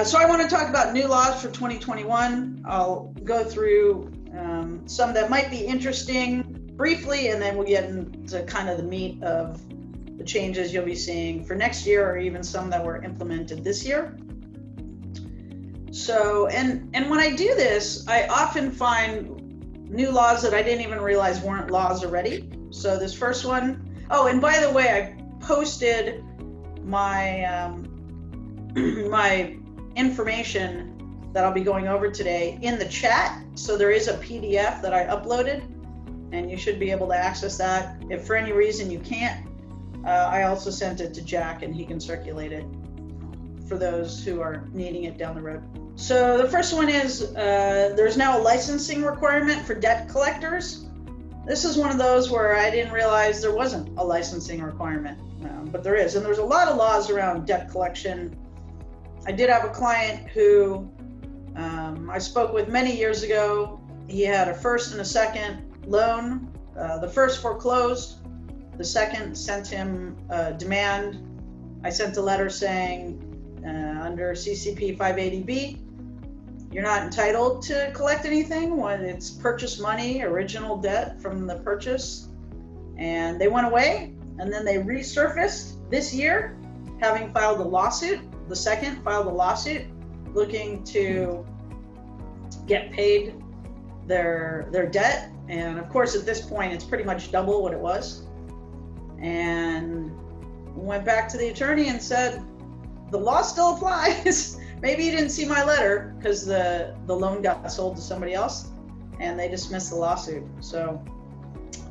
So I want to talk about new laws for 2021. I'll go through some that might be interesting briefly, and then we'll get into kind of the meat of the changes you'll be seeing for next year, or even some that were implemented this year. So, and when I do this, I often find new laws that I didn't even realize weren't laws already. So this first one, oh, and by the way, I posted my my information that I'll be going over today in the chat. So there is a PDF that I uploaded, and you should be able to access that. If for any reason you can't, I also sent it to Jack, and he can circulate it for those who are needing it down the road. So the first one is there's now a licensing requirement for debt collectors. This is one of those where I didn't realize there wasn't a licensing requirement, but there is. And there's a lot of laws around debt collection. I did have a client who I spoke with many years ago. He had a first and a second loan. The first foreclosed. The second sent him a demand. I sent a letter saying under CCP 580B, you're not entitled to collect anything when it's purchase money, original debt from the purchase. And they went away, and then they resurfaced this year, having filed a lawsuit. The second filed a lawsuit looking to get paid their debt. And of course, at this point, it's pretty much double what it was. And went back to the attorney and said, the law still applies. Maybe you didn't see my letter, because the loan got sold to somebody else, and they dismissed the lawsuit. So,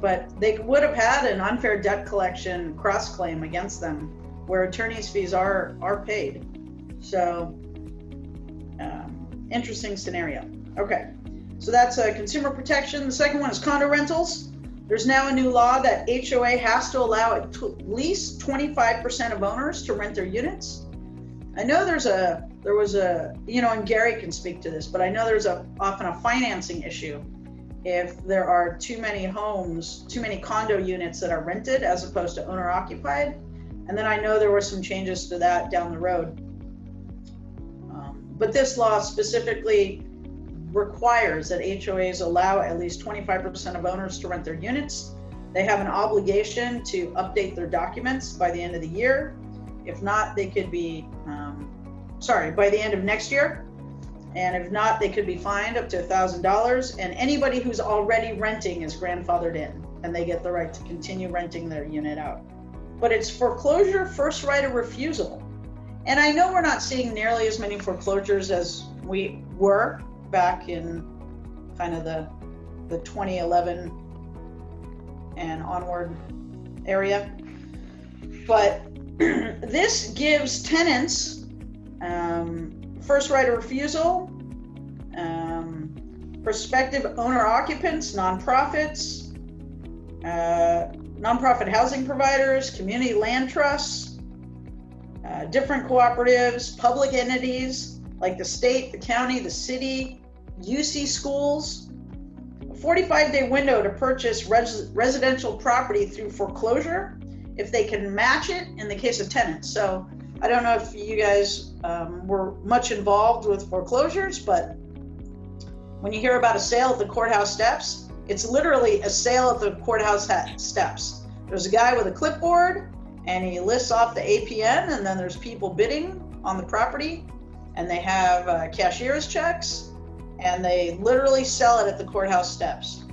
but they would have had an unfair debt collection cross claim against them, where attorney's fees are paid. So, interesting scenario. Okay, so that's consumer protection. The second one is condo rentals. There's now a new law that HOA has to allow at least 25% of owners to rent their units. I know there was a, and Gary can speak to this, but I know there's often a financing issue if there are too many homes, too many condo units that are rented as opposed to owner occupied. And then I know there were some changes to that down the road. But this law specifically requires that HOAs allow at least 25% of owners to rent their units. They have an obligation to update their documents by the end of the year. If not, they could be, by the end of next year. And if not, they could be fined up to $1,000. And anybody who's already renting is grandfathered in, and they get the right to continue renting their unit out. But it's foreclosure first right of refusal. And I know we're not seeing nearly as many foreclosures as we were back in kind of the 2011 and onward area. But this gives tenants first right of refusal, prospective owner occupants, nonprofits, nonprofit housing providers, community land trusts, different cooperatives, public entities like the state, the county, the city, UC schools, a 45-day window to purchase residential property through foreclosure if they can match it in the case of tenants. So I don't know if you guys were much involved with foreclosures, but when you hear about a sale at the courthouse steps, it's literally a sale at the courthouse steps. There's a guy with a clipboard, and he lists off the APN, and then there's people bidding on the property, and they have cashier's checks, and they literally sell it at the courthouse steps.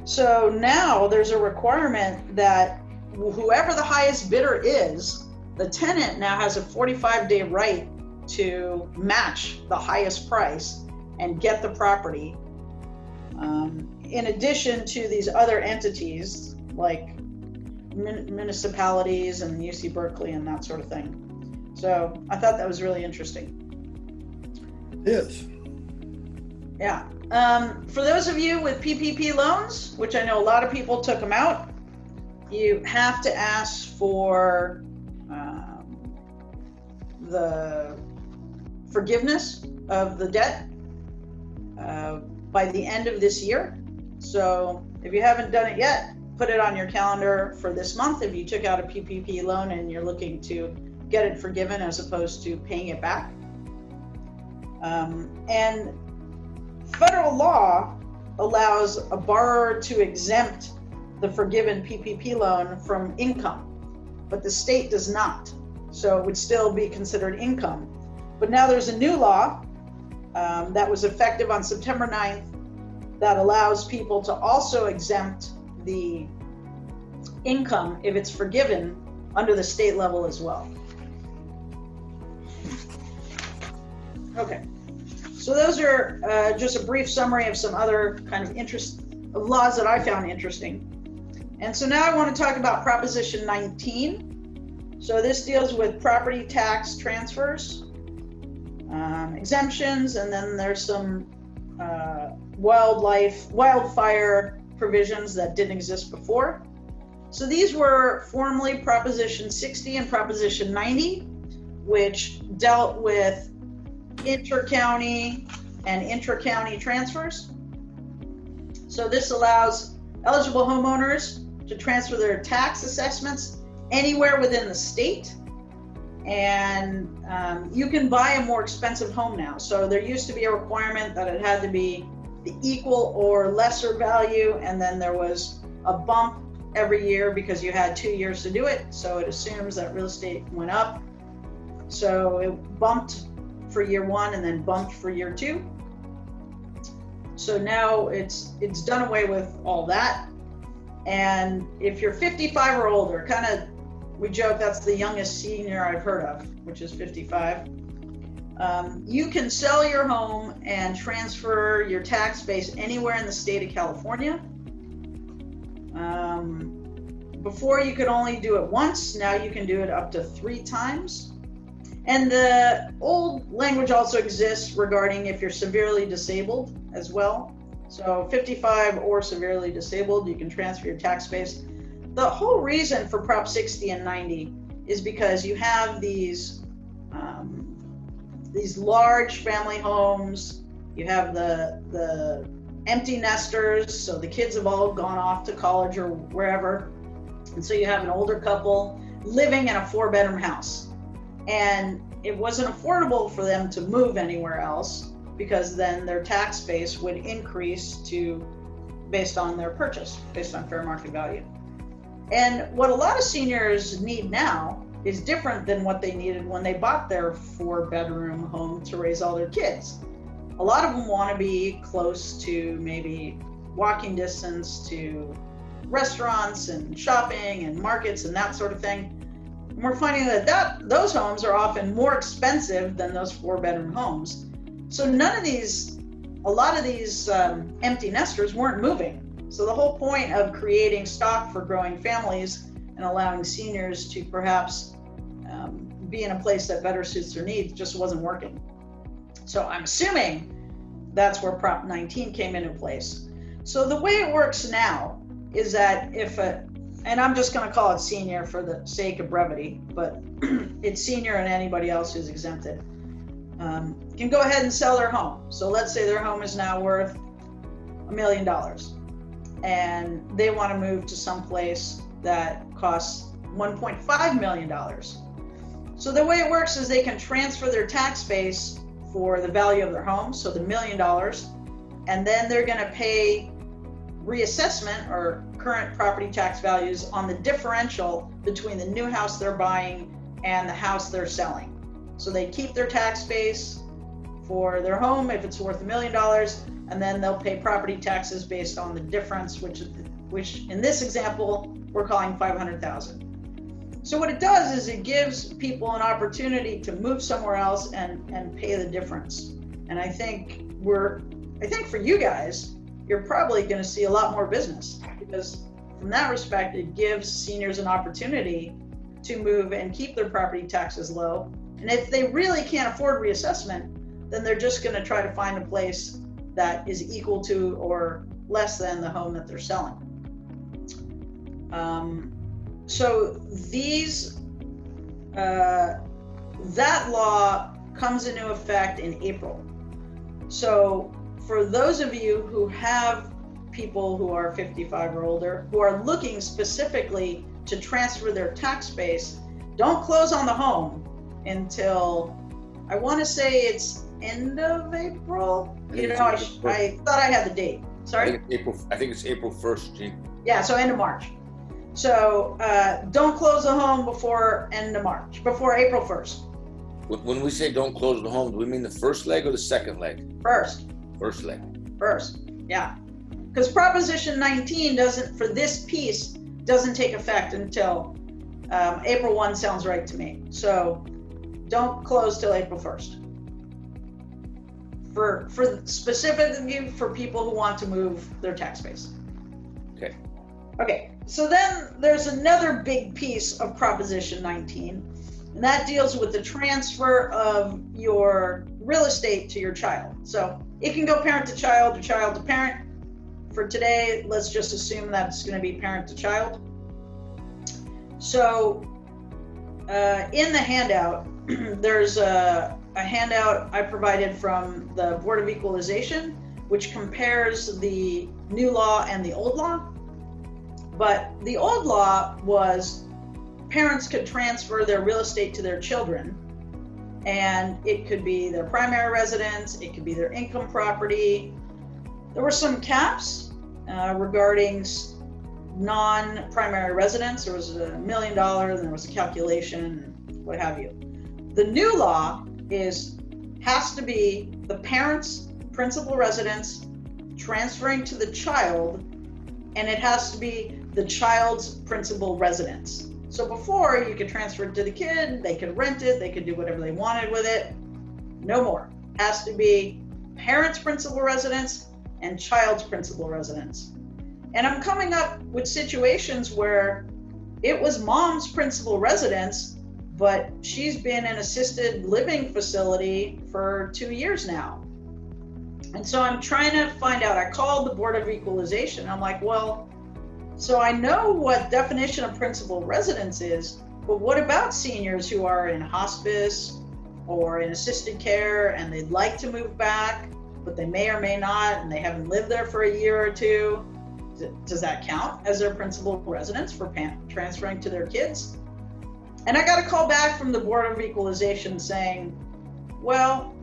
So now there's a requirement that whoever the highest bidder is, the tenant now has a 45-day right to match the highest price and get the property. In addition to these other entities like municipalities and UC Berkeley and that sort of thing. So I thought that was really interesting. Yes. Yeah. For those of you with PPP loans, which I know a lot of people took them out, you have to ask for the forgiveness of the debt by the end of this year. So if you haven't done it yet, put it on your calendar for this month. If you took out a PPP loan and you're looking to get it forgiven as opposed to paying it back. And federal law allows a borrower to exempt the forgiven PPP loan from income, but the state does not. So it would still be considered income. But now there's a new law that was effective on September 9th that allows people to also exempt the income if it's forgiven under the state level as well. Okay, so those are just a brief summary of some other kind of laws that I found interesting. And so now I want to talk about Proposition 19. So this deals with property tax transfers, exemptions, and then there's some wildfire provisions that didn't exist before. So these were formerly Proposition 60 and Proposition 90, which dealt with inter-county and intra-county transfers. So this allows eligible homeowners to transfer their tax assessments anywhere within the state. And you can buy a more expensive home now. So there used to be a requirement that it had to be the equal or lesser value, and then there was a bump every year because you had 2 years to do it. So it assumes that real estate went up. So it bumped for year one and then bumped for year two. So now it's done away with all that. And if you're 55 or older, we joke that's the youngest senior I've heard of, which is 55. You can sell your home and transfer your tax base anywhere in the state of California. Before you could only do it once, now you can do it up to 3 times. And the old language also exists regarding if you're severely disabled as well. So 55 or severely disabled, you can transfer your tax base. The whole reason for Prop 60 and 90 is because you have these large family homes, you have the empty nesters, so the kids have all gone off to college or wherever, and so you have an older couple living in a 4-bedroom house, and it wasn't affordable for them to move anywhere else because then their tax base would increase based on their purchase, based on fair market value. And what a lot of seniors need now is different than what they needed when they bought their 4-bedroom home to raise all their kids. A lot of them want to be close to maybe walking distance to restaurants and shopping and markets and that sort of thing. And we're finding that those homes are often more expensive than those 4-bedroom homes. So a lot of these empty nesters weren't moving. So the whole point of creating stock for growing families and allowing seniors to perhaps be in a place that better suits their needs just wasn't working. So I'm assuming that's where Prop 19 came into place. So the way it works now is that and I'm just going to call it senior for the sake of brevity, but it's senior and anybody else who's exempted, can go ahead and sell their home. So let's say their home is now worth $1 million and they want to move to some place that costs $1.5 million. So the way it works is they can transfer their tax base for the value of their home, so the $1 million, and then they're going to pay reassessment or current property tax values on the differential between the new house they're buying and the house they're selling. So they keep their tax base for their home if it's worth $1 million, and then they'll pay property taxes based on the difference, which in this example we're calling $500,000. So what it does is it gives people an opportunity to move somewhere else and pay the difference. And I think for you guys, you're probably going to see a lot more business, because from that respect, it gives seniors an opportunity to move and keep their property taxes low. And if they really can't afford reassessment, then they're just going to try to find a place that is equal to or less than the home that they're selling. So that law comes into effect in April. So for those of you who have people who are 55 or older, who are looking specifically to transfer their tax base, don't close on the home until, I want to say it's end of April. I Thought I had the date. Sorry? I think it's April 1st, Gene. Yeah, so end of March. So don't close the home before end of March, before April 1st. When we say don't close the home, do we mean the first leg or the second leg? First. First leg. First, yeah. Because Proposition 19 for this piece, doesn't take effect until April 1 sounds right to me. So don't close till April 1st. For specifically for people who want to move their tax base. Okay. Okay, so then there's another big piece of Proposition 19, and that deals with the transfer of your real estate to your child. So it can go parent to child or child to parent. For today, let's just assume that it's going to be parent to child. So in the handout, there's a handout I provided from the Board of Equalization, which compares the new law and the old law. But the old law was parents could transfer their real estate to their children, and it could be their primary residence, it could be their income property. There were some caps regarding non-primary residence. There was $1 million, and there was a calculation, what have you. The new law has to be the parent's principal residence transferring to the child, and it has to be the child's principal residence. So before, you could transfer it to the kid, they could rent it, they could do whatever they wanted with it. No more. Has to be parent's principal residence and child's principal residence. And I'm coming up with situations where it was mom's principal residence, but she's been in assisted living facility for 2 years now. And so I'm trying to find out, I called the Board of Equalization. I'm like, well, so I know what definition of principal residence is, but what about seniors who are in hospice or in assisted care and they'd like to move back, but they may or may not, and they haven't lived there for a year or two? Does that count as their principal residence for transferring to their kids? And I got a call back from the Board of Equalization saying, well,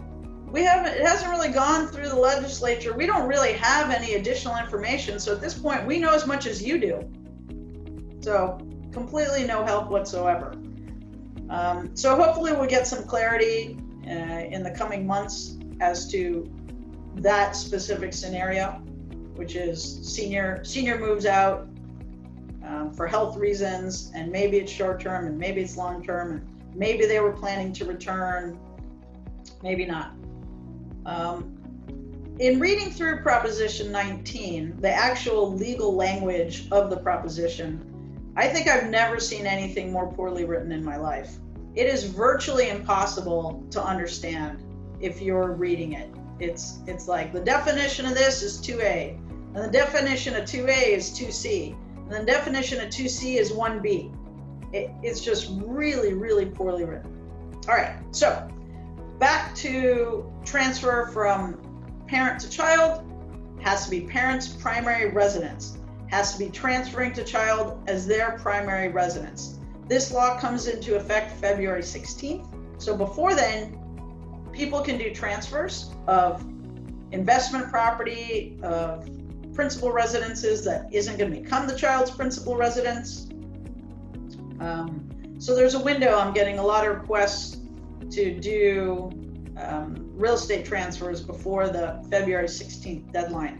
it hasn't really gone through the legislature. We don't really have any additional information. So at this point, we know as much as you do. So completely no help whatsoever. So hopefully we'll get some clarity in the coming months as to that specific scenario, which is senior moves out for health reasons, and maybe it's short term and maybe it's long term, and maybe they were planning to return, maybe not. In reading through Proposition 19, the actual legal language of the proposition, I think I've never seen anything more poorly written in my life. It is virtually impossible to understand if you're reading it. It's like the definition of this is 2A, and the definition of 2A is 2C, and the definition of 2C is 1B. It's just really, really poorly written. All right, so back to transfer from parent to child. Has to be parent's primary residence. Has to be transferring to child as their primary residence. This law comes into effect February 16th. So before then, people can do transfers of investment property, of principal residences that isn't going to become the child's principal residence. So there's a window. I'm getting a lot of requests to do real estate transfers before the February 16th deadline.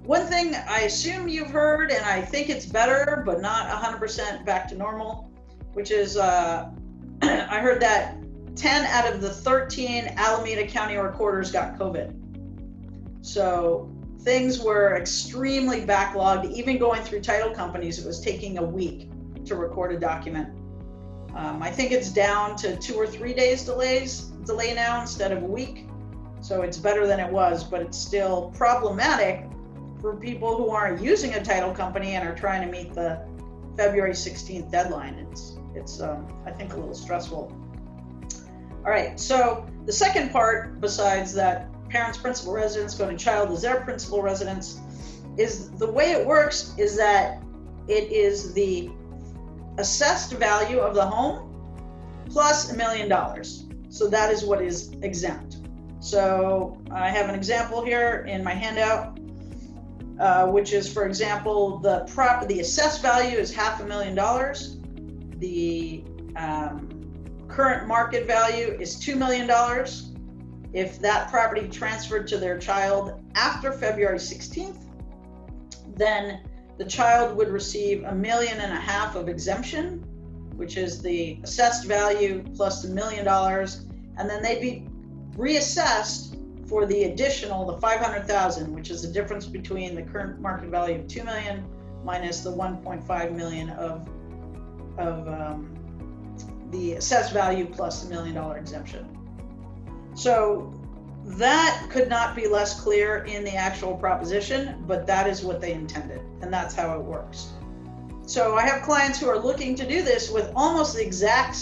One thing I assume you've heard, and I think it's better, but not 100% back to normal, which is I heard that 10 out of the 13 Alameda County recorders got COVID. So things were extremely backlogged. Even going through title companies, it was taking a week to record a document. I think it's down to 2 or 3 days delay now instead of a week. So it's better than it was, but it's still problematic for people who aren't using a title company and are trying to meet the February 16th deadline. It's I think a little stressful. All right, so the second part, besides that parent's principal residence going to child as their principal residence, is the way it works is that it is the assessed value of the home plus $1 million. So that is what is exempt. So I have an example here in my handout, which is, for example, the assessed value is $500,000. The current market value is $2 million. If that property transferred to their child after February 16th, then the child would receive $1.5 million of exemption, which is the assessed value plus $1 million, and then they'd be reassessed for the additional, the $500,000, which is the difference between the current market value of $2 million minus the $1.5 million of the assessed value plus the $1 million exemption. So that could not be less clear in the actual proposition, but that is what they intended, and that's how it works. So I have clients who are looking to do this with almost the exact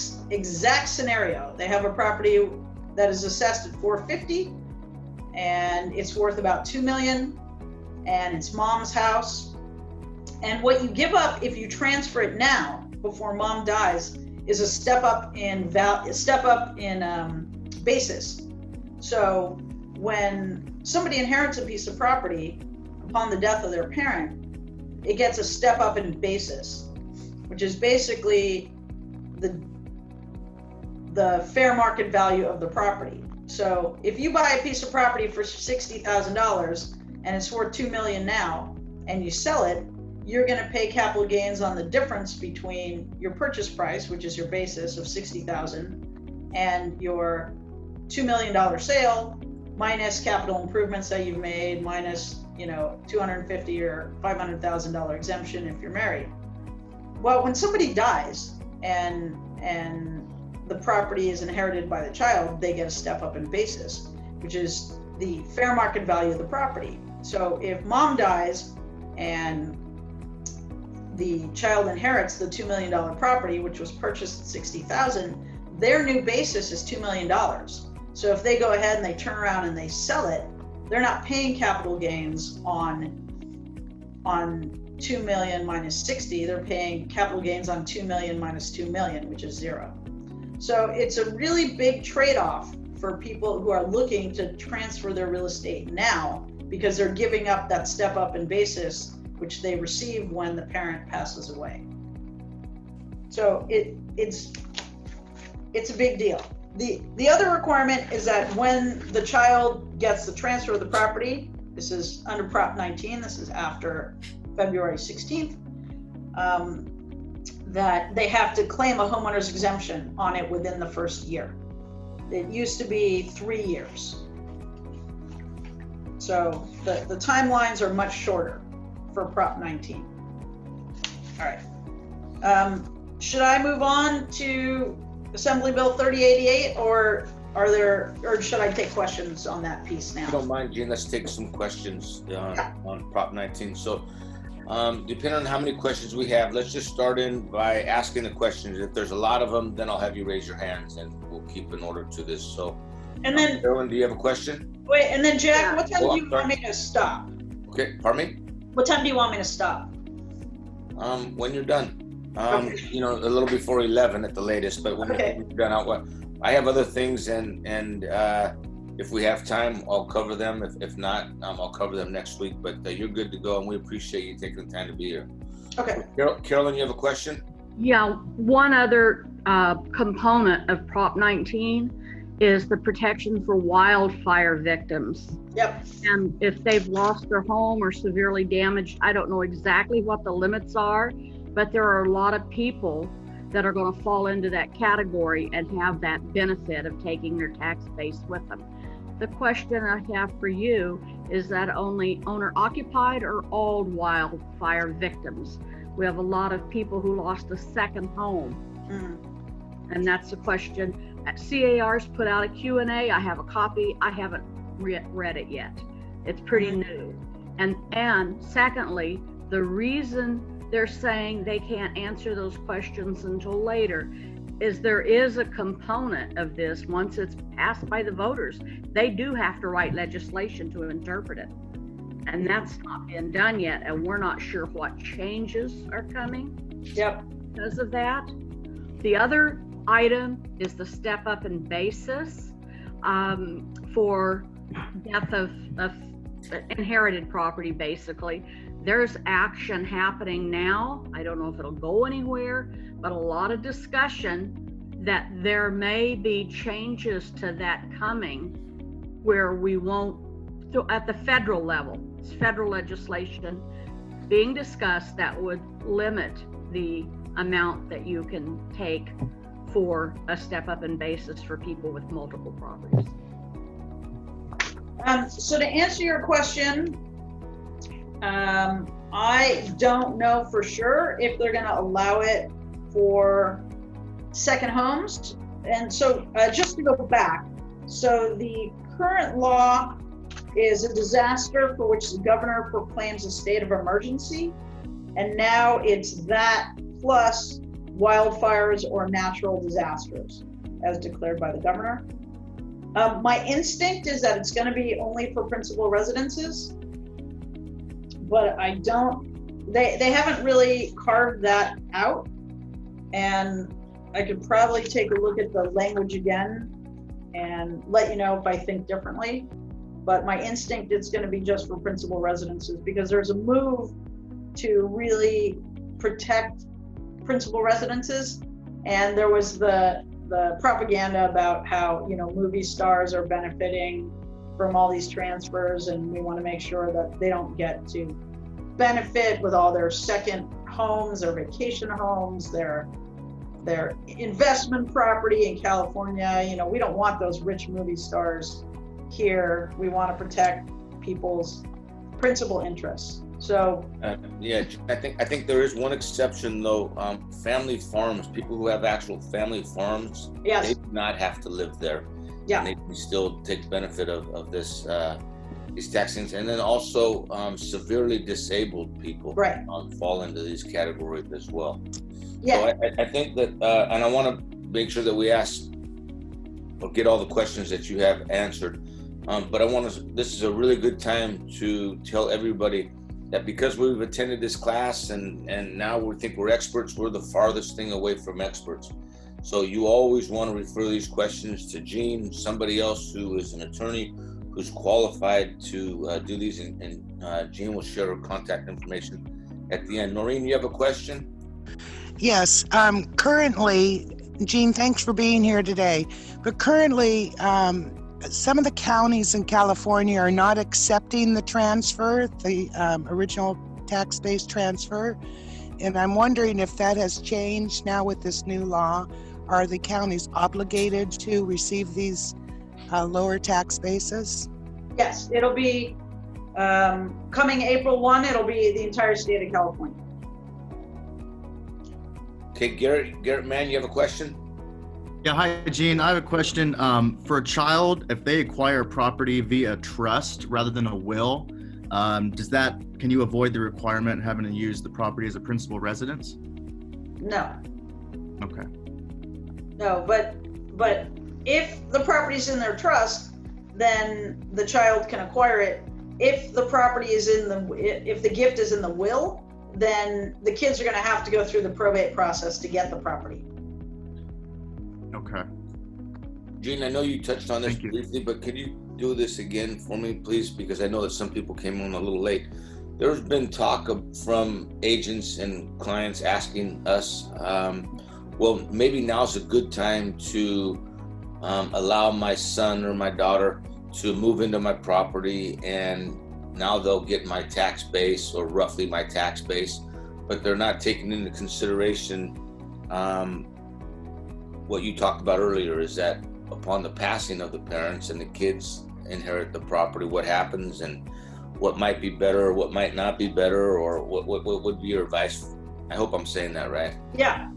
scenario. They have a property that is assessed at $450,000 and it's worth about $2 million, and it's mom's house. And what you give up if you transfer it now before mom dies is a step up in basis. So when somebody inherits a piece of property upon the death of their parent, it gets a step up in basis, which is basically the fair market value of the property. So if you buy a piece of property for $60,000 and it's worth $2 million now, and you sell it, you're going to pay capital gains on the difference between your purchase price, which is your basis of $60,000, and your $2 million sale minus capital improvements that you've made, minus $250,000 or $500,000 exemption if you're married. Well, when somebody dies and the property is inherited by the child, they get a step up in basis, which is the fair market value of the property. So if mom dies and the child inherits the $2 million property, which was purchased at $60,000, their new basis is $2 million. So if they go ahead and they turn around and they sell it, they're not paying capital gains on 2 million minus 60, they're paying capital gains on 2 million minus 2 million, which is zero. So it's a really big trade-off for people who are looking to transfer their real estate now, because they're giving up that step up in basis, which they receive when the parent passes away. So it's a big deal. The other requirement is that when the child gets the transfer of the property, this is under Prop 19, this is after February 16th, that they have to claim a homeowner's exemption on it within the first year. It used to be 3 years. So the timelines are much shorter for Prop 19. All right. Should I move on to Assembly Bill 3088, or should I take questions on that piece now? If you don't mind, Gene, let's take some questions on Prop 19. So depending on how many questions we have, let's just start in by asking the questions. If there's a lot of them, then I'll have you raise your hands and we'll keep an order to this. So, and then Carolyn, do you have a question? Wait, and then Jack, what time do you want me to stop? Okay, pardon me? What time do you want me to stop? When you're done. Okay. A little before 11 at the latest, but when you're done, I have other things, and if we have time, I'll cover them. If not, I'll cover them next week. But you're good to go, and we appreciate you taking the time to be here. Okay. Carolyn, you have a question? Yeah, one other component of Prop 19 is the protection for wildfire victims. Yep. And if they've lost their home or severely damaged, I don't know exactly what the limits are, but there are a lot of people that are going to fall into that category and have that benefit of taking their tax base with them. The question I have for you is that only owner occupied or all wildfire victims? We have a lot of people who lost a second home. And that's the question. CAR's put out a Q&A. I have a copy. I haven't read it yet. It's pretty new. And secondly, the reason they're saying they can't answer those questions until later is there is a component of this. Once it's passed by the voters, they do have to write legislation to interpret it. And that's not been done yet. And we're not sure what changes are coming Yep. because of that. The other item is the step up in basis for death of inherited property, basically. There's action happening now. I don't know if it'll go anywhere, but a lot of discussion that there may be changes to that coming where we won't, so at the federal level, it's federal legislation being discussed that would limit the amount that you can take for a step up in basis for people with multiple properties. So to answer your question, I don't know for sure if they're going to allow it for second homes. And so just to go back, so the current law is a disaster for which the governor proclaims a state of emergency. And now it's that plus wildfires or natural disasters as declared by the governor. My instinct is that it's going to be only for principal residences, but I don't, they haven't really carved that out. And I could probably take a look at the language again and let you know if I think differently. But my instinct, it's going to be just for principal residences, because there's a move to really protect principal residences. And there was the propaganda about how, you know, movie stars are benefiting from all these transfers, and we want to make sure that they don't get to benefit with all their second homes, their vacation homes, their investment property in California. You know, we don't want those rich movie stars here. We want to protect people's principal interests. So yeah, I think there is one exception though. Family farms, people who have actual family farms, yes, they do not have to live there. Yeah, and they can still take benefit of this these tax things. And then also severely disabled people, right, fall into these categories as well. Yeah. So I think that, and I want to make sure that we ask or get all the questions that you have answered. But I want to, this is a really good time to tell everybody that because we've attended this class and now we think we're experts, we're the farthest thing away from experts. So you always want to refer these questions to Jean, somebody else who is an attorney who's qualified to do these, and Jean will share her contact information at the end. Noreen, you have a question? Yes, currently, Jean, thanks for being here today, but currently some of the counties in California are not accepting the transfer, the original tax-based transfer, and I'm wondering if that has changed now with this new law. Are the counties obligated to receive these lower tax bases? Yes, it'll be coming April 1, it'll be the entire state of California. Okay, Garrett Mann, you have a question? Yeah, hi, Gene. I have a question. For a child, if they acquire property via trust rather than a will, can you avoid the requirement of having to use the property as a principal residence? No. Okay. No, but if the property's in their trust, then the child can acquire it. If the property is if the gift is in the will, then the kids are going to have to go through the probate process to get the property. Okay. Gene, I know you touched on this briefly, but could you do this again for me, please? Because I know that some people came on a little late. There's been talk from agents and clients asking us, well, maybe now's a good time to allow my son or my daughter to move into my property, and now they'll get my tax base, or roughly my tax base, but they're not taking into consideration what you talked about earlier, is that upon the passing of the parents and the kids inherit the property, what happens and what might be better or what might not be better, or what would be your advice? I hope I'm saying that right. Yeah.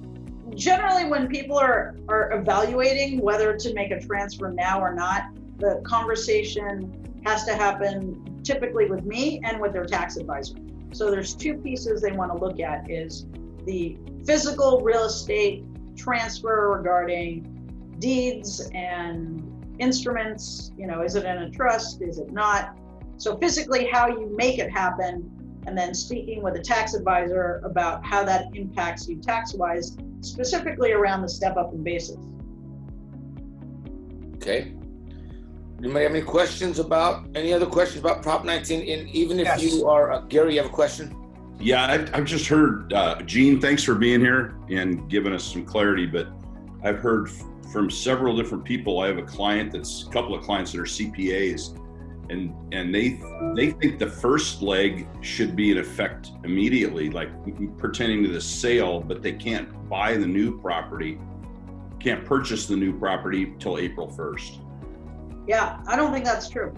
Generally, when people are evaluating whether to make a transfer now or not, the conversation has to happen typically with me and with their tax advisor. So there's two pieces they want to look at: is the physical real estate transfer regarding deeds and instruments. You know, is it in a trust? Is it not? So physically, how you make it happen, and then speaking with a tax advisor about how that impacts you tax-wise, specifically around the step up in basis. Okay. Anybody have any questions any other questions about Prop 19? And even if you are, Gary, you have a question? Yeah, I've just heard, Gene, thanks for being here and giving us some clarity, but I've heard from several different people. I have a couple of clients that are CPAs, and they think the first leg should be in effect immediately, like pertaining to the sale, but they can't buy the new property, can't purchase the new property till April 1st. Yeah, I don't think that's true.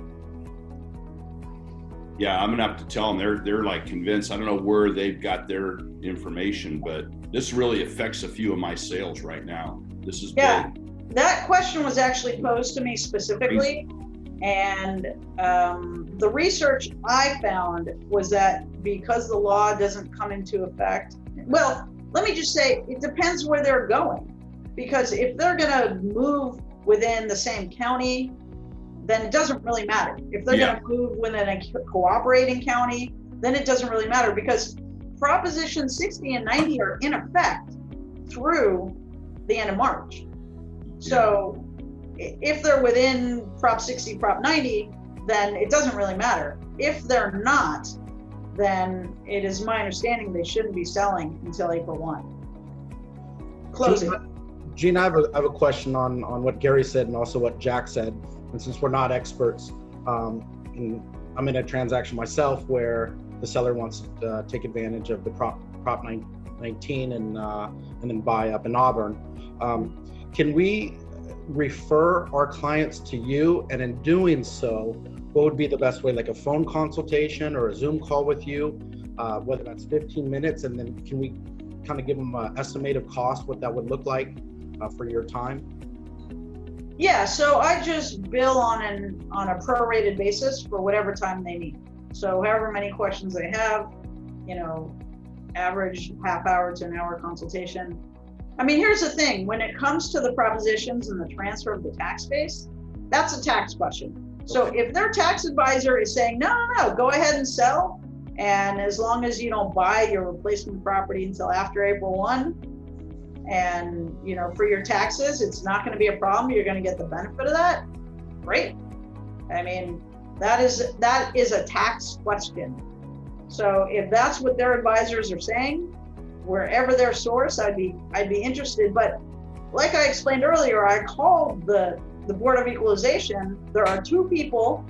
Yeah, I'm gonna have to tell them. They're like convinced. I don't know where they've got their information, but this really affects a few of my sales right now. This is big. That question was actually posed to me specifically, and the research I found was that because the law doesn't come into effect, well, let me just say it depends where they're going, because if they're gonna move within the same county, then it doesn't really matter. If they're going to move within a cooperating county, then it doesn't really matter, because Proposition 60 and 90 are in effect through the end of March. So if they're within Prop 60, Prop 90, then it doesn't really matter. If they're not, then it is my understanding they shouldn't be selling until April 1. Closing. Gene, I have a question on what Gary said and also what Jack said. And since we're not experts, and I'm in a transaction myself where the seller wants to take advantage of the Prop 19 and then buy up in Auburn. Can we refer our clients to you? And in doing so, what would be the best way, like a phone consultation or a Zoom call with you, whether that's 15 minutes, and then can we kind of give them an estimated cost, what that would look like for your time? Yeah, so I just bill on a prorated basis for whatever time they need. So however many questions they have, average half hour to an hour consultation. I mean, here's the thing, when it comes to the propositions and the transfer of the tax base, that's a tax question. So if their tax advisor is saying, no, go ahead and sell, and as long as you don't buy your replacement property until after April 1, and for your taxes, it's not going to be a problem, you're going to get the benefit of that, great. I mean, that is a tax question. So if that's what their advisors are saying, wherever their source, I'd be interested. But like I explained earlier, I called the Board of Equalization. There are 2 people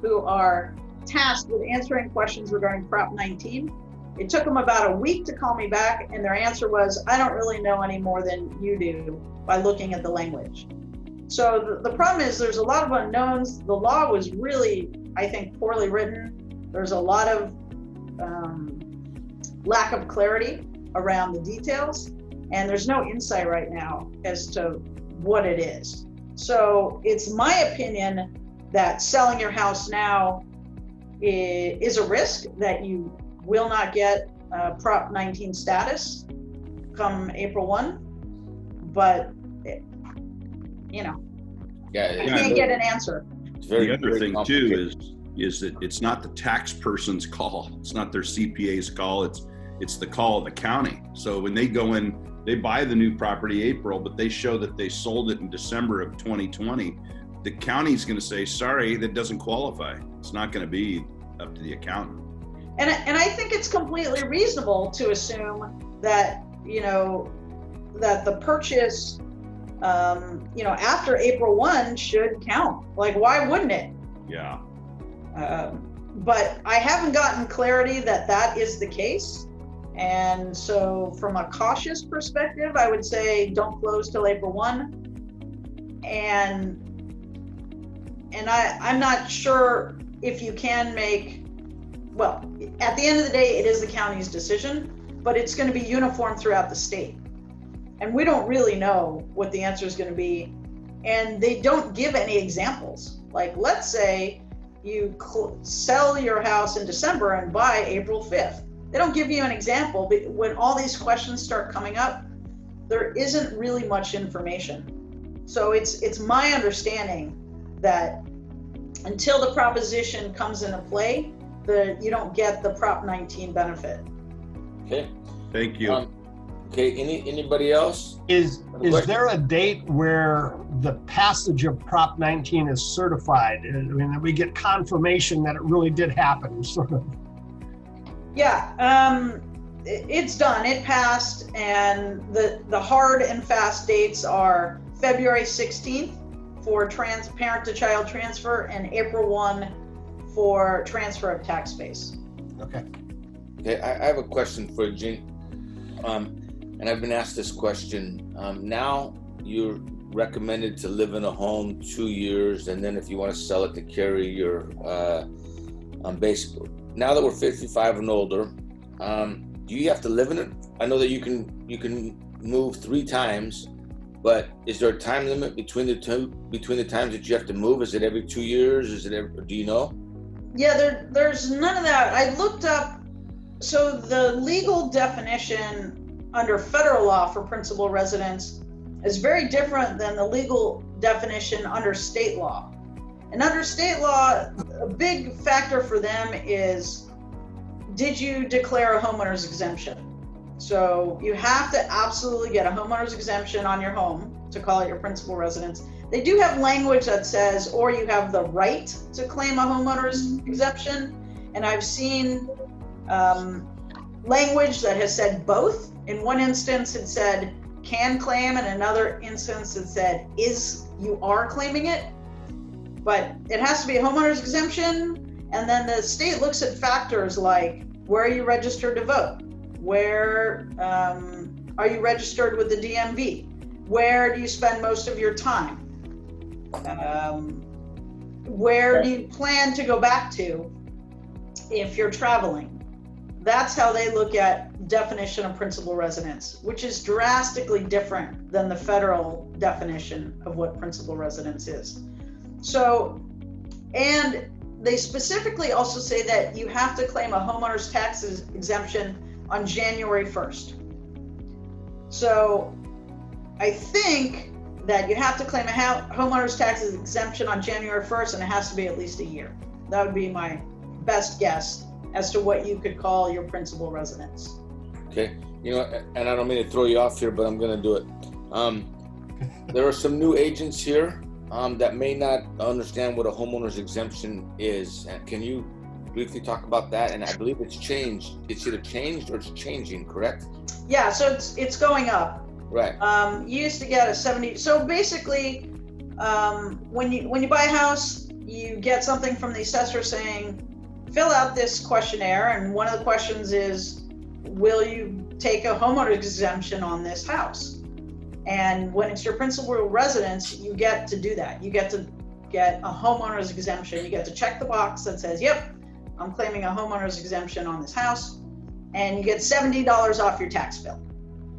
who are tasked with answering questions regarding Prop 19. It took them about a week to call me back, and their answer was, I don't really know any more than you do by looking at the language. So the problem is there's a lot of unknowns. The law was really, I think, poorly written. There's a lot of lack of clarity around the details, and there's no insight right now as to what it is. So it's my opinion that selling your house now is a risk, that you will not get Prop 19 status come April 1, but I can't get an answer. The other thing too is that it's not the tax person's call. It's not their CPA's call. It's the call of the county. So when they go in, they buy the new property April, but they show that they sold it in December of 2020. The county's going to say, sorry, that doesn't qualify. It's not going to be up to the accountant. And I think it's completely reasonable to assume that, that the purchase, after April 1 should count. Like, why wouldn't it? Yeah. But I haven't gotten clarity that is the case. And so from a cautious perspective, I would say don't close till April 1. And I'm not sure if you can at the end of the day, it is the county's decision, but it's going to be uniform throughout the state. And we don't really know what the answer is going to be. And they don't give any examples. Like, let's say you sell your house in December and buy April 5th. They don't give you an example, but when all these questions start coming up, there isn't really much information. So it's my understanding that until the proposition comes into play, you don't get the Prop 19 benefit. Okay. Thank you. Okay, anybody else? Is there a date where the passage of Prop 19 is certified? I mean, that we get confirmation that it really did happen, sort of. Yeah, it's done. It passed, and the hard and fast dates are February 16th for parent to child transfer and April 1 for transfer of tax base. Okay. Okay, I have a question for Jean. And I've been asked this question. Now you're recommended to live in a home 2 years, and then if you want to sell it to carry your basically. Now that we're 55 and older, do you have to live in it? I know that you can move 3 times, but is there a time limit between the times that you have to move? Is it every 2 years? Is it do you know? Yeah, there's none of that. I looked up, so the legal definition under federal law for principal residence is very different than the legal definition under state law. And under state law, a big factor for them is, did you declare a homeowner's exemption? So you have to absolutely get a homeowner's exemption on your home to call it your principal residence. They do have language that says, or you have the right to claim a homeowner's exemption. And I've seen language that has said both. In one instance, it said can claim, and another instance it said you are claiming it. But it has to be a homeowner's exemption, and then the state looks at factors like, where are you registered to vote? Where are you registered with the DMV? Where do you spend most of your time? Where do you plan to go back to if you're traveling? That's how they look at definition of principal residence, which is drastically different than the federal definition of what principal residence is. So, and they specifically also say that you have to claim a homeowner's tax exemption on January 1st. So I think that you have to claim a homeowner's tax exemption on January 1st, and it has to be at least a year. That would be my best guess as to what you could call your principal residence. Okay, and I don't mean to throw you off here, but I'm going to do it. There are some new agents here that may not understand what a homeowner's exemption is. Can you briefly talk about that? And I believe it's changed. It's either changed or it's changing, correct? Yeah, so it's going up. Right. You used to get a 70. So basically, when you buy a house, you get something from the assessor saying, fill out this questionnaire, and one of the questions is, will you take a homeowner's exemption on this house? And when it's your principal residence, you get to do that. You get to get a homeowner's exemption. You get to check the box that says, yep, I'm claiming a homeowner's exemption on this house, and you get $70 off your tax bill.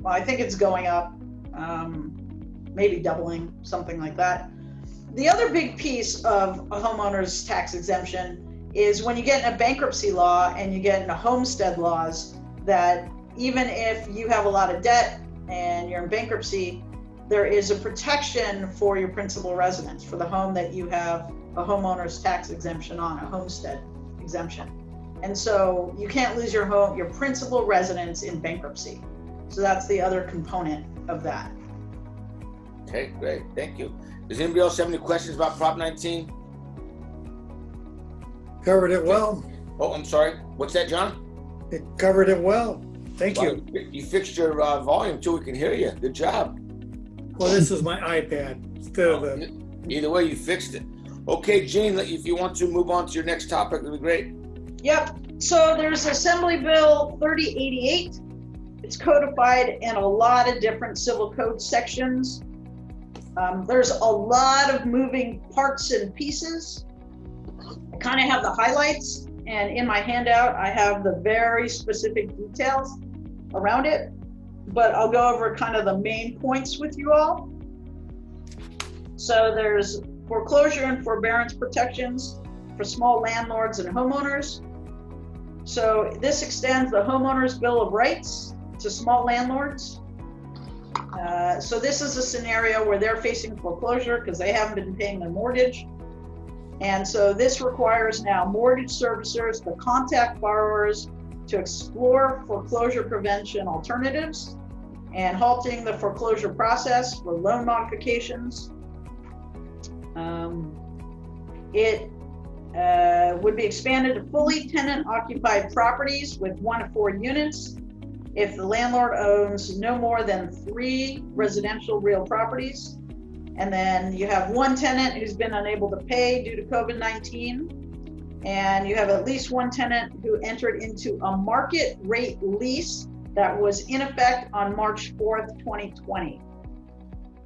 Well, I think it's going up, maybe doubling, something like that. The other big piece of a homeowner's tax exemption is when you get in a bankruptcy law and you get into homestead laws, that even if you have a lot of debt and you're in bankruptcy, there is a protection for your principal residence, for the home that you have a homeowner's tax exemption on, a homestead exemption. And so you can't lose your principal residence in bankruptcy. So that's the other component of that. Okay, great, thank you. Does anybody else have any questions about Prop 19? Covered it well. Oh, I'm sorry. What's that, John? It covered it well. Thank you. You fixed your volume too. We can hear you. Good job. Well, this is my iPad instead of the. Either way, you fixed it. Okay, Jean, if you want to move on to your next topic, that'd be great. Yep. So there's Assembly Bill 3088. It's codified in a lot of different civil code sections. There's a lot of moving parts and pieces. I kind of have the highlights, and in my handout, I have the very specific details around it, but I'll go over kind of the main points with you all. So there's foreclosure and forbearance protections for small landlords and homeowners. So this extends the homeowner's bill of rights to small landlords. So this is a scenario where they're facing foreclosure because they haven't been paying their mortgage. And so this requires now mortgage servicers to contact borrowers to explore foreclosure prevention alternatives. and halting the foreclosure process for loan modifications. It would be expanded to fully tenant-occupied properties with 1 to 4 units if the landlord owns no more than 3 residential real properties. And then you have 1 tenant who's been unable to pay due to COVID-19. And you have at least 1 tenant who entered into a market rate lease that was in effect on March 4th, 2020.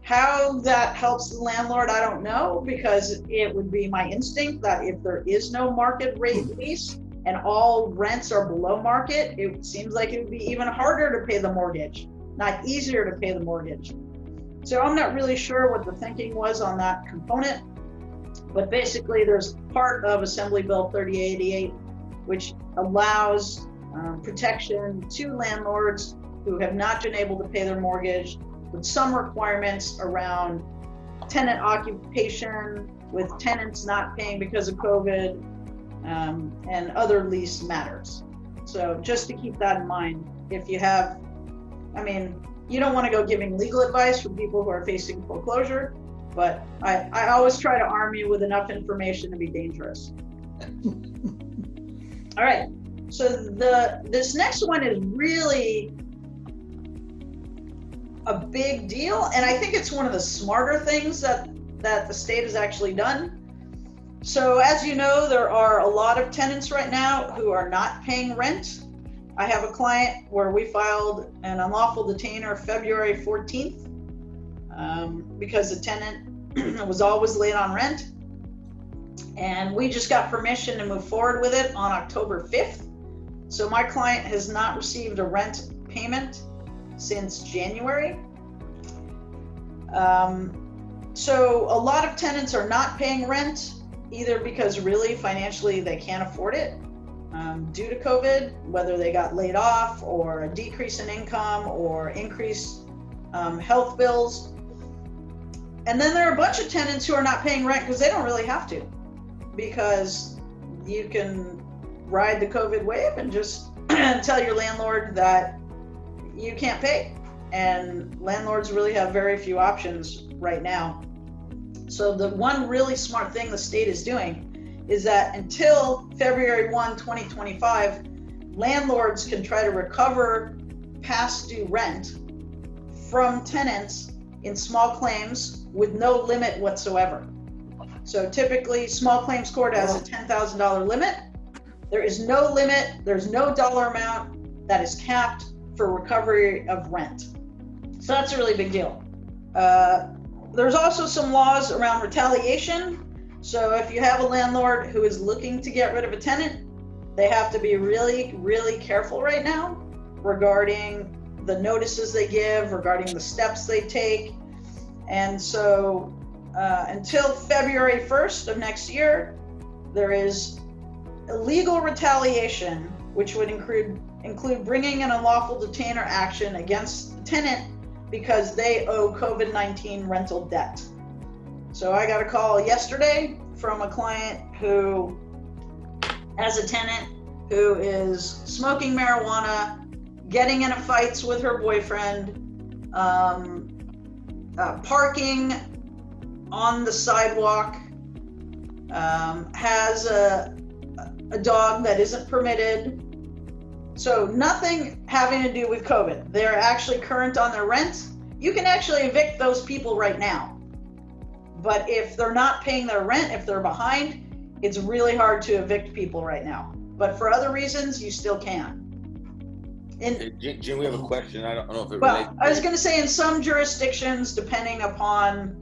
How that helps the landlord, I don't know, because it would be my instinct that if there is no market rate lease and all rents are below market, it seems like it would be even harder to pay the mortgage, not easier to pay the mortgage. So I'm not really sure what the thinking was on that component, but basically there's part of Assembly Bill 3088, which allows protection to landlords who have not been able to pay their mortgage, with some requirements around tenant occupation, with tenants not paying because of COVID, and other lease matters. So just to keep that in mind, if you have, I mean, you don't want to go giving legal advice for people who are facing foreclosure, but I always try to arm you with enough information to be dangerous. All right, so this next one is really a big deal, and I think it's one of the smarter things that the state has actually done. So as you know, there are a lot of tenants right now who are not paying rent. I have a client where we filed an unlawful detainer February 14th because the tenant was always late on rent. And we just got permission to move forward with it on October 5th. So my client has not received a rent payment since January. So a lot of tenants are not paying rent, either because really financially they can't afford it due to COVID, whether they got laid off or a decrease in income or increased health bills. And then there are a bunch of tenants who are not paying rent because they don't really have to, because you can ride the COVID wave and just tell your landlord that you can't pay. And landlords really have very few options right now. So the one really smart thing the state is doing is that until February 1, 2025, landlords can try to recover past due rent from tenants in small claims with no limit whatsoever. So typically, small claims court has a $10,000 limit. There is no limit, there's no dollar amount that is capped for recovery of rent. So that's a really big deal. There's also some laws around retaliation. So if you have a landlord who is looking to get rid of a tenant, they have to be really, really careful right now regarding the notices they give, regarding the steps they take. And so until February 1st of next year, there is illegal retaliation, which would include bringing an unlawful detainer action against the tenant because they owe COVID-19 rental debt. So I got a call yesterday from a client who has a tenant who is smoking marijuana, getting into fights with her boyfriend, parking on the sidewalk, has a dog that isn't permitted. So nothing having to do with COVID. They're actually current on their rent. You can actually evict those people right now. But if they're not paying their rent, if they're behind, it's really hard to evict people right now. But for other reasons, you still can. Jim, we have a question. I don't know if it relates. Well, I was going to say in some jurisdictions, depending upon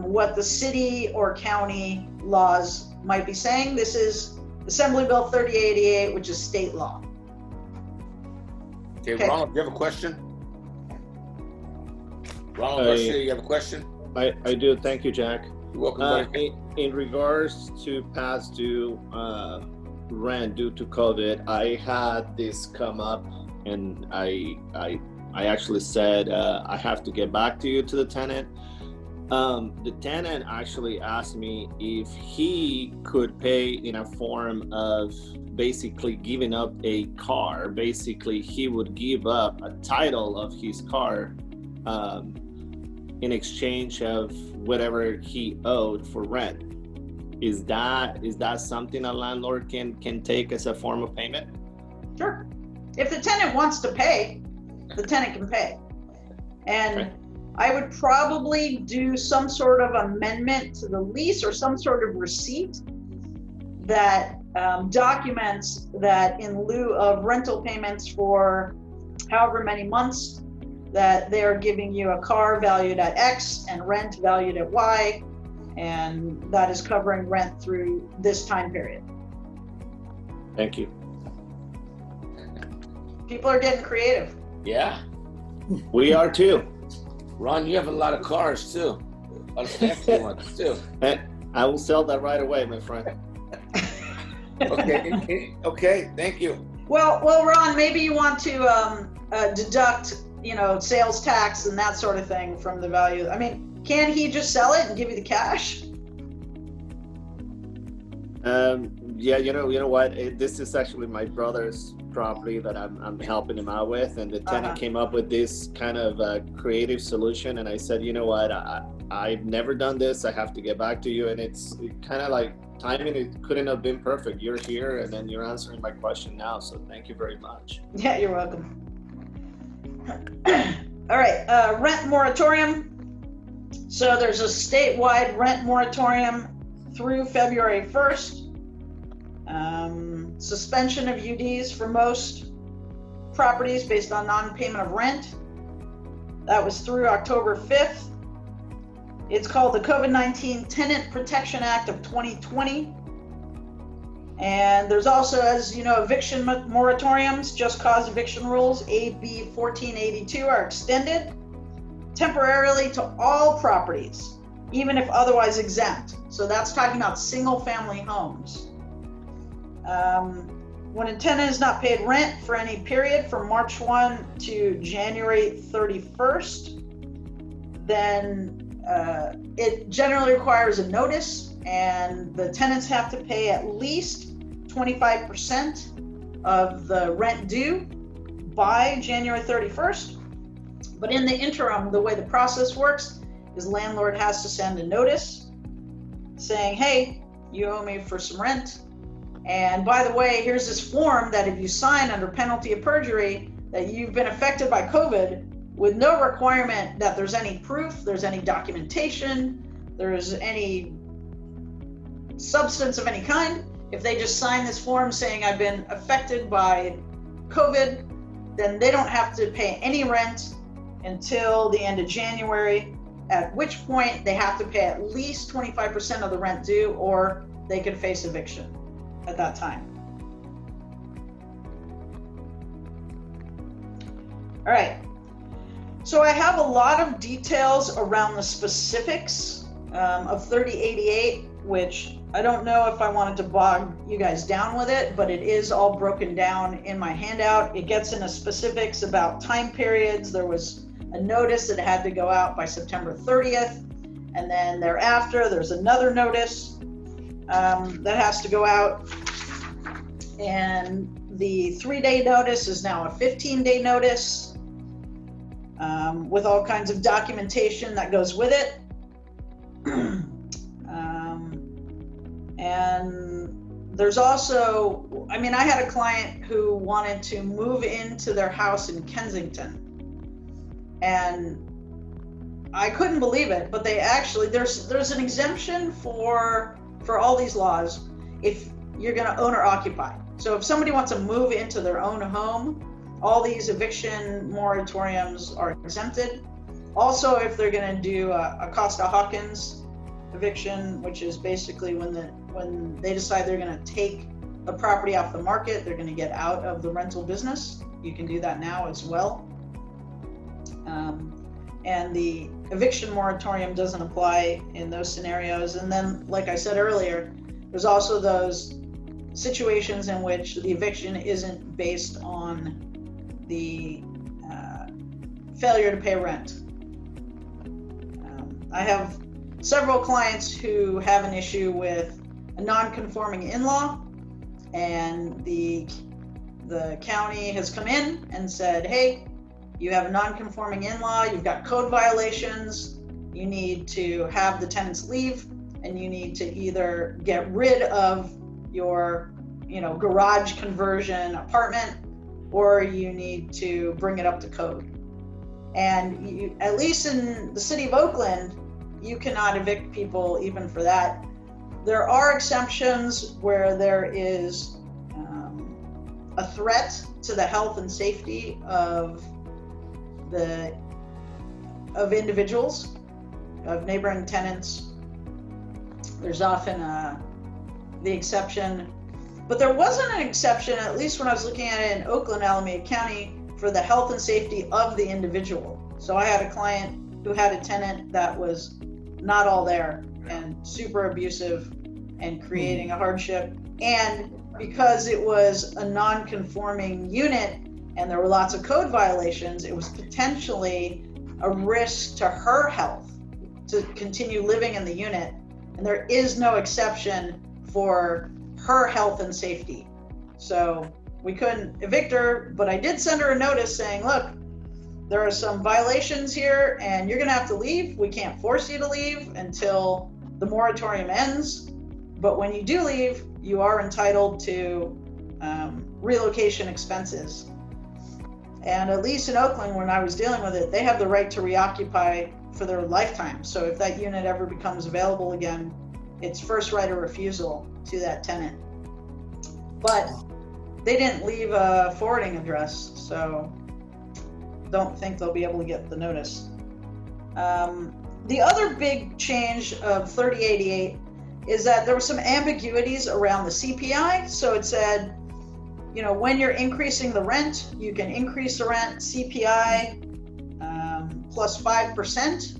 what the city or county laws might be saying, this is Assembly Bill 3088, which is state law. Okay, Ronald, do you have a question? Ronald Garcia, you have a question? I do. Thank you, Jack. You're welcome, buddy. In regards to past due rent due to COVID, I had this come up, and I actually said I have to get back to you, to the tenant. The tenant actually asked me if he could pay in a form of basically giving up a car. Basically, he would give up a title of his car in exchange of whatever he owed for rent. Is that something a landlord can take as a form of payment? Sure. If the tenant wants to pay, the tenant can pay. And okay. I would probably do some sort of amendment to the lease or some sort of receipt that documents that in lieu of rental payments for however many months, that they're giving you a car valued at X and rent valued at Y, and that is covering rent through this time period. Thank you. People are getting creative. Yeah. We are too. Ron, you have a lot of cars too. A lot of fancy ones too. I will sell that right away, my friend. Okay, thank you. Well, Ron, maybe you want to deduct, sales tax and that sort of thing from the value. I mean, can he just sell it and give you the cash? Yeah, you know what? This is actually my brother's property that I'm helping him out with, and the tenant came up with this kind of creative solution, and I said, you know what? I've never done this. I have to get back to you, and it's kind of like timing. It couldn't have been perfect. You're here, and then you're answering my question now. So thank you very much. Yeah, you're welcome. All right, rent moratorium. So there's a statewide rent moratorium through February 1st. Suspension of UDs for most properties based on non-payment of rent. That was through October 5th. It's called the COVID-19 Tenant Protection Act of 2020. And there's also, as you know, eviction moratoriums, just cause eviction rules, AB 1482, are extended temporarily to all properties, even if otherwise exempt. So that's talking about single family homes. When a tenant is not paid rent for any period from March 1 to January 31st, then it generally requires a notice, and the tenants have to pay at least 25% of the rent due by January 31st. But in the interim, the way the process works is landlord has to send a notice saying, hey, you owe me for some rent. And by the way, here's this form that if you sign under penalty of perjury that you've been affected by COVID, with no requirement that there's any proof, there's any documentation, there's any substance of any kind. If they just sign this form saying I've been affected by COVID, then they don't have to pay any rent until the end of January, at which point they have to pay at least 25% of the rent due, or they could face eviction at that time. All right. So I have a lot of details around the specifics of 3088, which I don't know if I wanted to bog you guys down with it, but it is all broken down in my handout. It gets into specifics about time periods. There was a notice that had to go out by September 30th, and then thereafter there's another notice that has to go out, and the 3-day notice is now a 15-day notice. With all kinds of documentation that goes with it. And there's also, I had a client who wanted to move into their house in Kensington. And I couldn't believe it, but they actually, there's an exemption for all these laws if you're gonna own or occupy. So if somebody wants to move into their own home, all these eviction moratoriums are exempted. Also, if they're going to do a Costa-Hawkins eviction, which is basically when they decide they're going to take a property off the market, they're going to get out of the rental business. You can do that now as well. And the eviction moratorium doesn't apply in those scenarios. And then, like I said earlier, there's also those situations in which the eviction isn't based on the failure to pay rent. I have several clients who have an issue with a non-conforming in-law, and the county has come in and said, hey, you have a non-conforming in-law, you've got code violations, you need to have the tenants leave, and you need to either get rid of your, garage conversion apartment, or you need to bring it up to code. And at least in the city of Oakland, you cannot evict people even for that. There are exceptions where there is a threat to the health and safety of individuals, of neighboring tenants. There's often the exception, but there wasn't an exception, at least when I was looking at it in Oakland, Alameda County, for the health and safety of the individual. So I had a client who had a tenant that was not all there and super abusive and creating a hardship. And because it was a non-conforming unit and there were lots of code violations, it was potentially a risk to her health to continue living in the unit. And there is no exception for her health and safety. So we couldn't evict her, but I did send her a notice saying, look, there are some violations here and you're gonna have to leave. We can't force you to leave until the moratorium ends. But when you do leave, you are entitled to relocation expenses. And at least in Oakland, when I was dealing with it, they have the right to reoccupy for their lifetime. So if that unit ever becomes available again, it's first right of refusal to that tenant. But they didn't leave a forwarding address, so don't think they'll be able to get the notice. The other big change of 3088 is that there were some ambiguities around the CPI. So it said, when you're increasing the rent, you can increase the rent CPI plus 5%.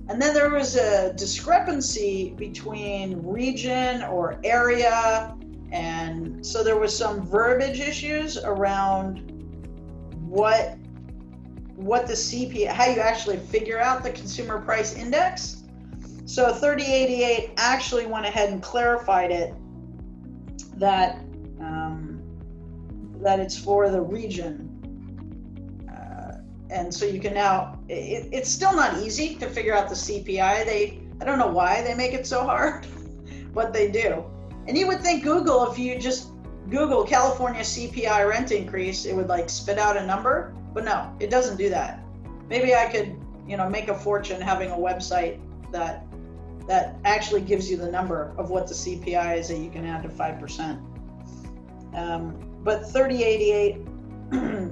And then there was a discrepancy between region or area. And so there was some verbiage issues around what the CPI, how you actually figure out the consumer price index. So 3088 actually went ahead and clarified it that it's for the region. And so you can now, it's still not easy to figure out the CPI. I don't know why they make it so hard, but they do. And you would think Google, if you just Google California CPI rent increase, it would spit out a number, but no, it doesn't do that. Maybe I could, make a fortune having a website that actually gives you the number of what the CPI is that you can add to 5%. But 3088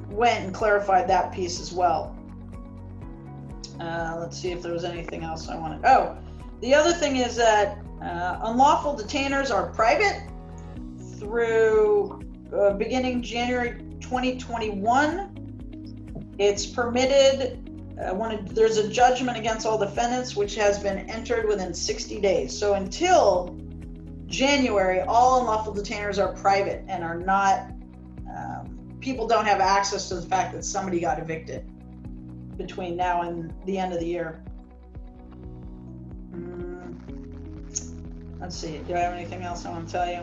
went and clarified that piece as well. Let's see if there was anything else I wanted. Oh, the other thing is that unlawful detainers are private through beginning January 2021. It's permitted when there's a judgment against all defendants, which has been entered within 60 days. So until January, all unlawful detainers are private and are not, people don't have access to the fact that somebody got evicted between now and the end of the year. Let's see, do I have anything else I want to tell you?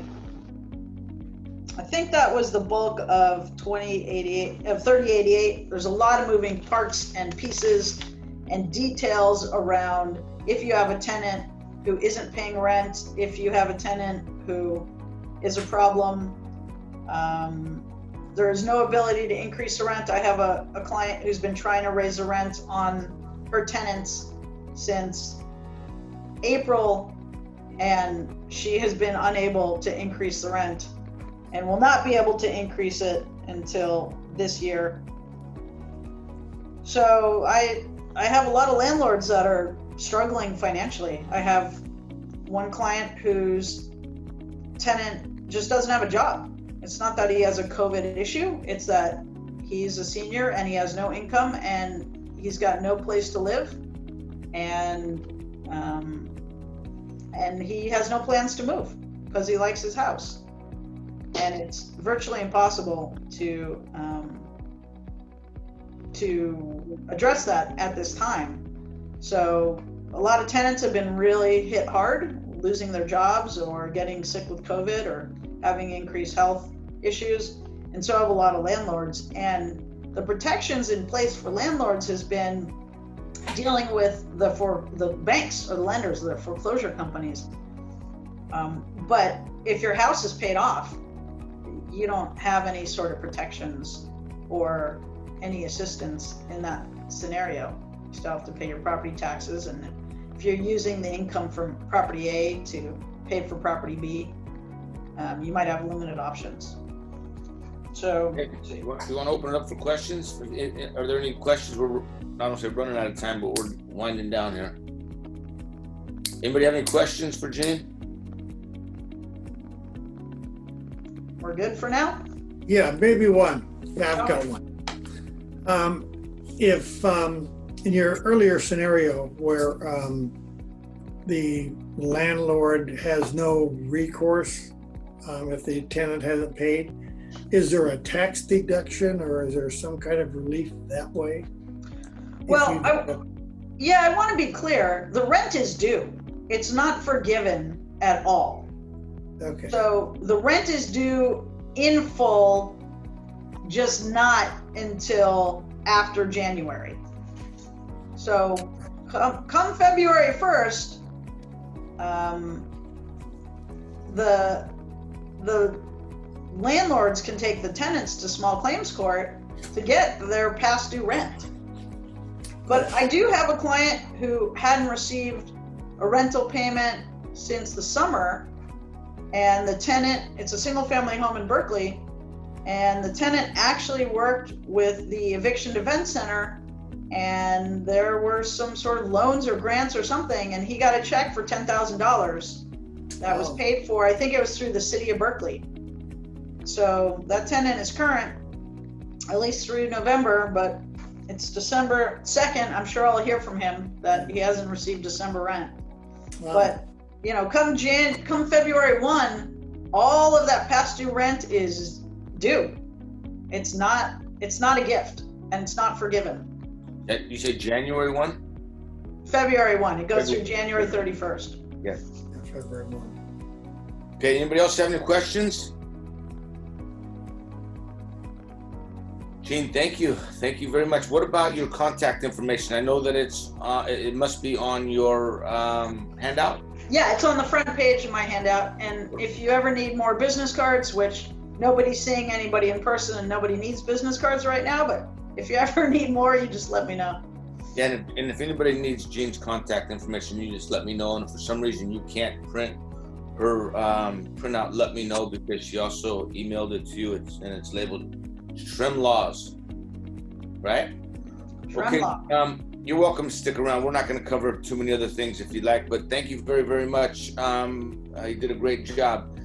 I think that was the bulk of 3088. There's a lot of moving parts and pieces and details around if you have a tenant who isn't paying rent, if you have a tenant who is a problem. There is no ability to increase the rent. I have a client who's been trying to raise the rent on her tenants since April, and she has been unable to increase the rent and will not be able to increase it until this year. So I have a lot of landlords that are struggling financially. I have one client whose tenant just doesn't have a job. It's not that he has a COVID issue, it's that he's a senior and he has no income and he's got no place to live, and he has no plans to move because he likes his house. And it's virtually impossible to address that at this time. So a lot of tenants have been really hit hard, losing their jobs or getting sick with COVID or having increased health issues, and so have a lot of landlords. And the protections in place for landlords has been dealing with the banks or the lenders, the foreclosure companies. But if your house is paid off, you don't have any sort of protections or any assistance in that scenario. You still have to pay your property taxes, and if you're using the income from property A to pay for property B, you might have limited options. So, you want to open it up for questions? Are there any questions? We're, I don't say running out of time, but we're winding down here. Anybody have any questions for Gene? We're good for now? Yeah, maybe one. Yeah, I've got one. If in your earlier scenario where the landlord has no recourse if the tenant hasn't paid, is there a tax deduction or is there some kind of relief that way? Well, I want to be clear. The rent is due. It's not forgiven at all. Okay. So the rent is due in full, just not until after January. So come February 1st, the landlords can take the tenants to small claims court to get their past due rent. But I do have a client who hadn't received a rental payment since the summer, and the tenant, it's a single family home in Berkeley, and the tenant actually worked with the eviction defense center, and there were some sort of loans or grants or something, and he got a check for $10,000 that was paid for. I think it was through the city of Berkeley. So that tenant is current, at least through November, but it's December 2nd. I'm sure I'll hear from him that he hasn't received December rent. Wow. But you know, come February 1, all of that past due rent is due. It's not a gift, and it's not forgiven. You say January 1? February 1. It goes through January 31st. Yeah. February 1. Okay, anybody else have any questions? Gene, thank you. Thank you very much. What about your contact information? I know that it must be on your handout. Yeah, it's on the front page of my handout. And if you ever need more business cards, which nobody's seeing anybody in person and nobody needs business cards right now, but if you ever need more, you just let me know. Yeah, and if anybody needs Gene's contact information, you just let me know. And if for some reason you can't print her printout, let me know, because she also emailed it to you, and it's labeled Shrem Laws, right? Shrem Okay. Law. You're welcome to stick around. We're not going to cover too many other things if you'd like, but thank you very, very much. You did a great job.